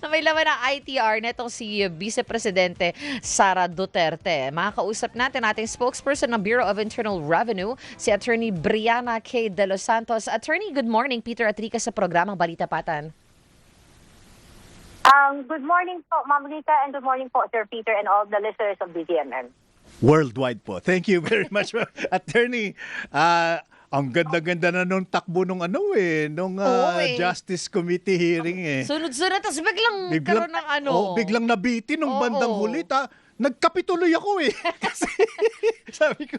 May laman ng ITR netong si Vice Presidente Sara Duterte. Makakausap natin ating spokesperson ng Bureau of Internal Revenue, si Attorney Brianna K. De Los Santos. Attorney, good morning. Peter Atrica sa programang Balita Patan. Good morning po, Ma'am Rita, and good morning po, Sir Peter, and all the listeners of BGMM. Worldwide po. Thank you very much, Attorney. Ang ganda-ganda na nung takbo nung Justice Committee hearing eh. Sunod-sunod, tapos biglang karoon ng biglang nabitin nung bandang huli. Nagkapituloy ako eh. Kasi sabi ko,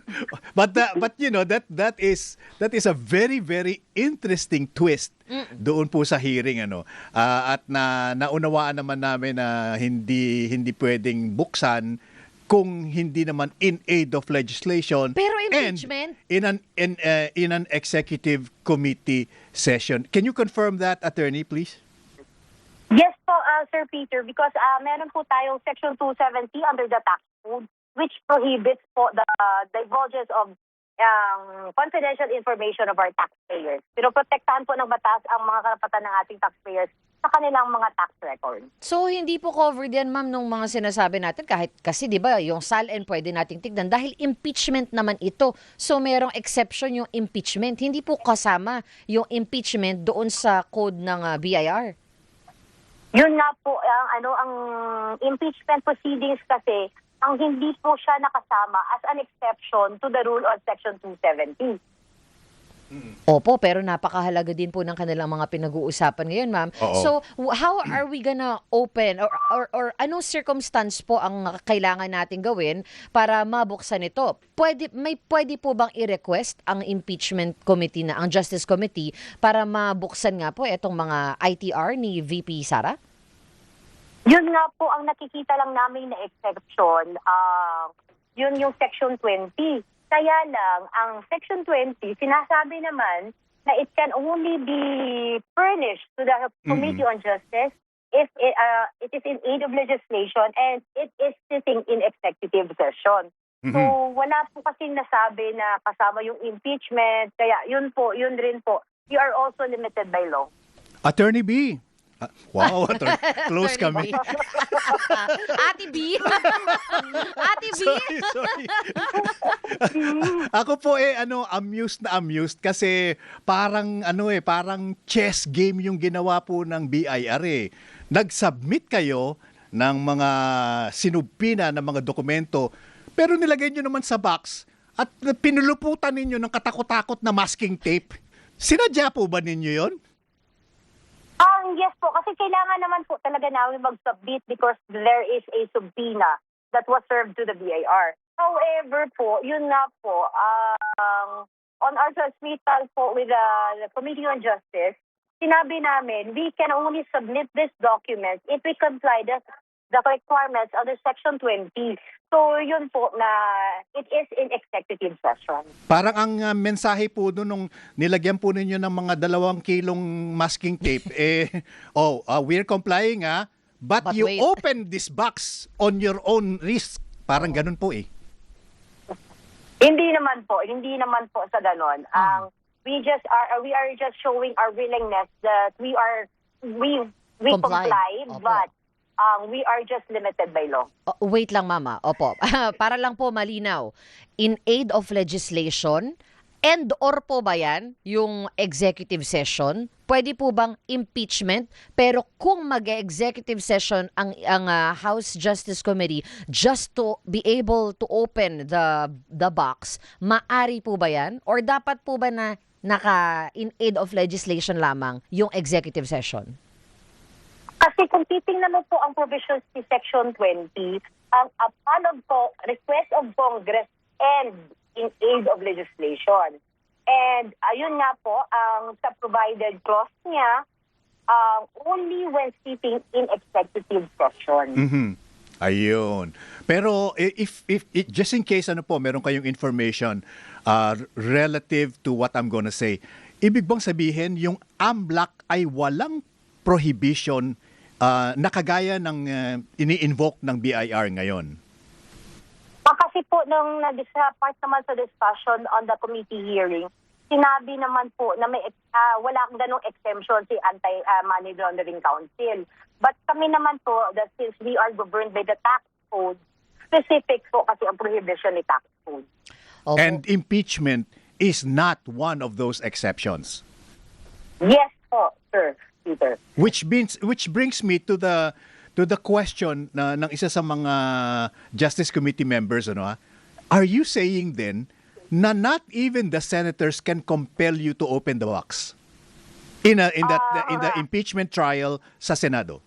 but you know, that is a very very interesting twist doon po sa hearing at naunawaan naman namin na hindi pwedeng buksan kung hindi naman in aid of legislation. Pero impeachment? And in an executive committee session. Can you confirm that, Attorney, please? Yes po, Sir Peter, because meron po tayong Section 270 under the tax code which prohibits po the divulgence of confidential information of our taxpayers. Pero protektahan po ng batas ang mga karapatan ng ating taxpayers sa kanilang mga tax records. So, hindi po covered yan, ma'am, nung mga sinasabi natin. Kahit kasi, di ba, yung SALN pwede nating tignan. Dahil impeachment naman ito. So, merong exception yung impeachment. Hindi po kasama yung impeachment doon sa code ng BIR. Yun nga po, ang impeachment proceedings kasi, ang hindi po siya nakasama as an exception to the rule on Section 270. Opo, pero napakahalaga din po ng kanilang mga pinag-uusapan ngayon, ma'am. So, how are we gonna open or anong circumstance po ang kailangan natin gawin para mabuksan ito? Pwede po bang i-request ang impeachment committee ang Justice Committee para mabuksan nga po itong mga ITR ni VP Sara? Yun nga po ang nakikita lang namin na exception. Yun yung Section 20. Kaya lang, ang Section 20, sinasabi naman na it can only be furnished to the Committee on Justice if it is in aid of legislation and it is sitting in executive session. So, wala po kasing nasabi na kasama yung impeachment. Kaya yun rin po. You are also limited by law. Attorney B. Wow, close kami. Ate B? Ate B? Sorry. Ako po amused kasi parang parang chess game yung ginawa po ng BIR eh. Nag-submit kayo ng mga sinubpina ng mga dokumento pero nilagay nyo naman sa box at pinuluputan ninyo ng katakot-takot na masking tape. Sinadya po ba ninyo yon? Yes po, kasi kailangan naman po talaga namin mag-submit because there is a subpoena that was served to the BIR. However po, yun nga po, on our transmittal po with the Committee on Justice, sinabi namin, we can only submit this document if we comply the requirements under Section 20. So yun po na it is in executive session. Parang ang mensahe po doon nung nilagyan po ninyo ng mga 2 kilong masking tape, we're complying but you wait. open this box on your own risk. Parang ganun po eh. Hindi naman po sa ganon. We are just showing our willingness that we comply, Opo. but we are just limited by law. Wait lang, mama. Opo. Para lang po malinaw. In aid of legislation, and or po ba yan, yung executive session? Pwede po bang impeachment? Pero kung mag-executive session ang House Justice Committee just to be able to open the box, maari po ba yan? Or dapat po ba na in aid of legislation lamang yung executive session? Kasi kung titingnan mo po ang provisions ni Section 20, upon request of Congress and in aid of legislation. And ayun nga po, ang sa provided clause niya, only when sitting in executive session. Ayun. Pero if just in case meron kayong information relative to what I'm gonna say, ibig bang sabihin yung AMLAC ay walang prohibition na kagaya ng ini-invoke ng BIR ngayon? Kasi po, nung part naman sa discussion on the committee hearing, sinabi naman po na wala ganong exemption si Anti-Money Laundering Council. But kami naman po, that since we are governed by the tax code, specific po kasi ang prohibition ni tax code. Opo. And impeachment is not one of those exceptions. Yes po, Sir Peter. Which brings me to the question ng isa sa mga Justice Committee members, ano? Are you saying then na not even the senators can compel you to open the box in the impeachment trial sa Senado?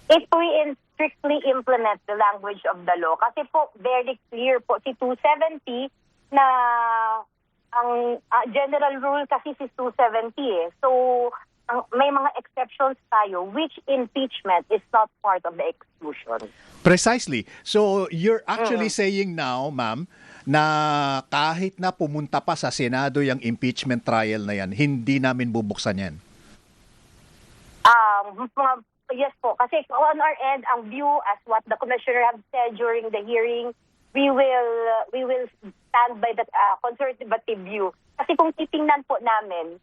If we strictly implement the language of the law, kasi po very clear po si 270 na ang general rule kasi si 270 eh. So may mga exceptions tayo which impeachment is not part of the exclusion. Precisely. So you're actually saying now, ma'am, na kahit na pumunta pa sa Senado yung impeachment trial na yan, hindi namin bubuksan yan. Yes po, kasi on our end, ang view as what the commissioner have said during the hearing, we will stand by the conservative view. Kasi kung titingnan po natin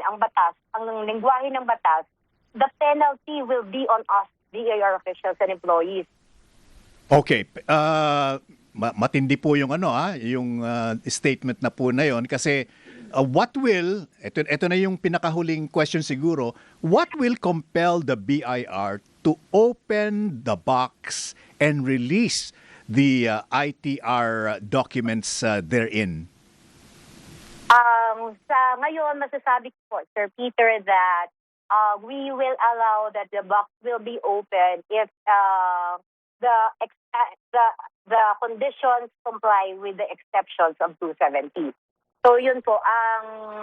ang batas, ang lengguwahe ng batas, the penalty will be on us, DAR officials and employees. Okay. Matindi po yung yung statement na po na yon kasi ito na yung pinakahuling question siguro, what will compel the BIR to open the box and release the ITR documents therein? Sa ngayon, masasabi ko po, Sir Peter, that we will allow that the box will be open if the conditions comply with the exceptions of 270. So yun po,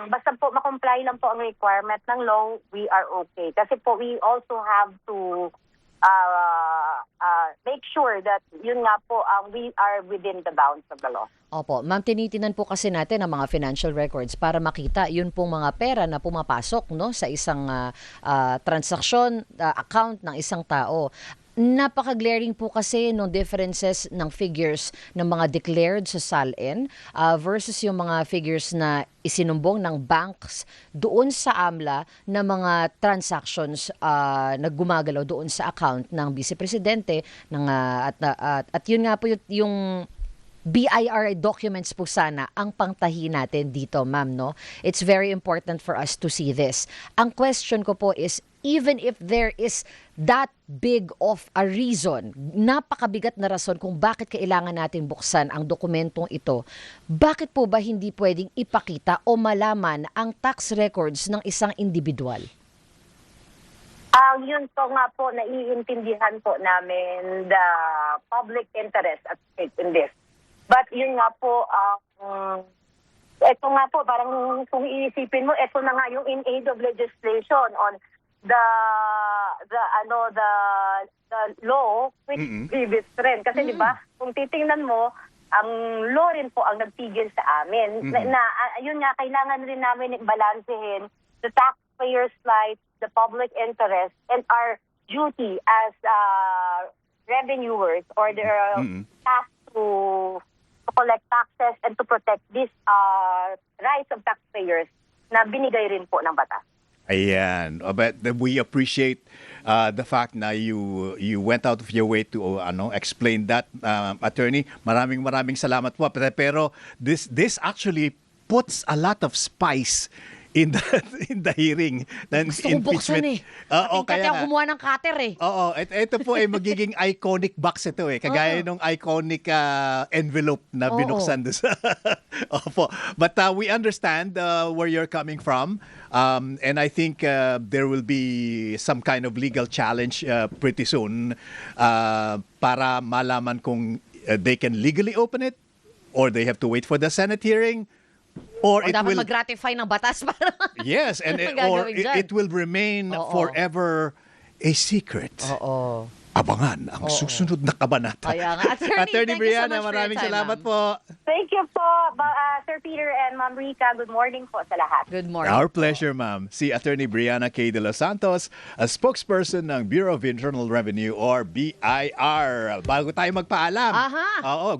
basta po makomply lang po ang requirement ng law, we are okay. Kasi po we also have to make sure that yun nga po, we are within the bounds of the law. Opo. Ma'am, tinitinan po kasi natin ang mga financial records para makita yun pong mga pera na pumapasok sa isang transaksyon, account ng isang tao. Napaka-glaring po kasi ng differences ng figures ng mga declared sa SALN versus yung mga figures na isinumbong ng banks doon sa AMLA na mga transactions na gumagalaw doon sa account ng Vice Presidente at yun nga po yung BIR documents po sana ang pangtahi natin dito, ma'am, no? It's very important for us to see this. Ang question ko po is, even if there is that big of a reason, napakabigat na rason kung bakit kailangan natin buksan ang dokumentong ito, bakit po ba hindi pwedeng ipakita o malaman ang tax records ng isang individual? Yun po nga po, naiintindihan po namin the public interest at stake in this. But yun nga po, ito nga po, parang kung iisipin mo, ito na nga yung in aid of legislation on the law which prohibits rin. Kasi di ba, kung titingnan mo, ang law rin po ang nagtigil sa amin. Yun nga, kailangan rin namin balansehin the taxpayers' life, the public interest, and our duty as revenuers or their task to collect taxes and to protect these rights of taxpayers na binigay rin po ng batas. Ayan. But we appreciate the fact na you went out of your way to explain that, attorney. Maraming salamat po. Pero this actually puts a lot of spice in the hearing ng Gusto kong buksan eh. Kaya ako gumawa ng cutter eh. Oo, ito po ay magiging iconic box ito eh. Kagaya nung iconic envelope na binuksan doon sa... Opo. But we understand where you're coming from. And I think there will be some kind of legal challenge pretty soon para malaman kung they can legally open it or they have to wait for the Senate hearing. Or it dapat will mag-ratify ng batas para yes, and it will remain forever a secret. Oo. Abangan ang susunod na kabanata. Kaya nga. Attorney Brianna, thank you so much for your maraming time, salamat ma'am. po. Thank you po, Sir Peter and Ma'am Rica. Good morning po sa lahat. Good morning. Our pleasure, ma'am. Si Attorney Brianna K. De Los Santos, a spokesperson ng Bureau of Internal Revenue or BIR. Bago tayo magpaalam. Aha. Oo,